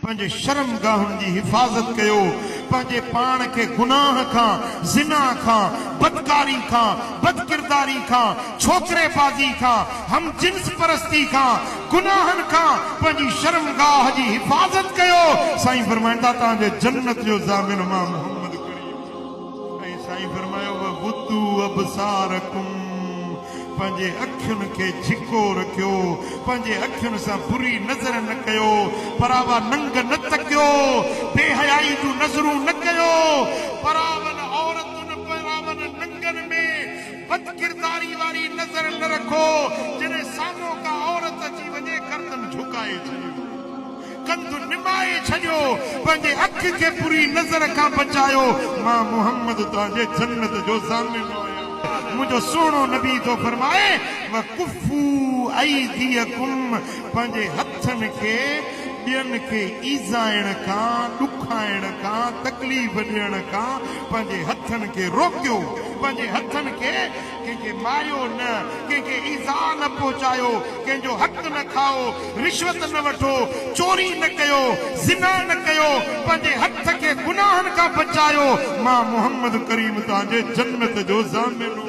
पंहिंजे शर्मगाहुनि जी हिफ़ाज़त कयो, पंहिंजे पाण खे गुनाह खां, ज़िना खां, बदकारी खां, बदकिरदारी खां, छोकरेबाज़ी खां, हम जिन्स परस्ती खां, गुनाहनि खां पंहिंजी शर्मगाह जी हिफ़ाज़त कयो। साईं फरमाईंदा तव्हांजे जन्नत जो ज़ामिन मां मोहम्मद करीम। ऐं साईं फरमायो वगुद्दू अबसारकुम, पंहिंजे अखियुनि खे झिको रखियो, पंहिंजे अखियुनि सां बुरी नज़र न कयो, परावा नंग न तकियो, बेहयाई जूं नज़रूं न कयो, परावन औरतुनि परावन नंगनि में बदकिरदारी वारी नज़र न रखो। जॾहिं साम्हूं का औरत अची वञे गर्दन झुकाए छॾियो, कंध निमाए छॾियो, पंहिंजे अख खे बुरी नज़र खां बचायो। मां मोहम्मद तव्हांजे जन्नत जो ज़ामिन आहियां। मुझो सोनो नबी तो फरमाए वकुफू ऐदियकुम, पंहिंजे हथनि खे ॿियनि खे ईज़ाइण खां, ॾुखाइण खां, तकलीफ़ ॾियण खां पंहिंजे हथनि खे रोकियो। पंहिंजे हथनि खे कंहिंखे मारियो न, कंहिंखे ईज़ा न पहुचायो, कंहिंजो हक़ न खाओ, रिश्वत न वठो, चोरी न कयो, ज़िना न कयो, पंहिंजे हथ खे गुनाहनि खां बचायो। मां मोहम्मद करीम तव्हांजे जन्नत जो ज़ामिन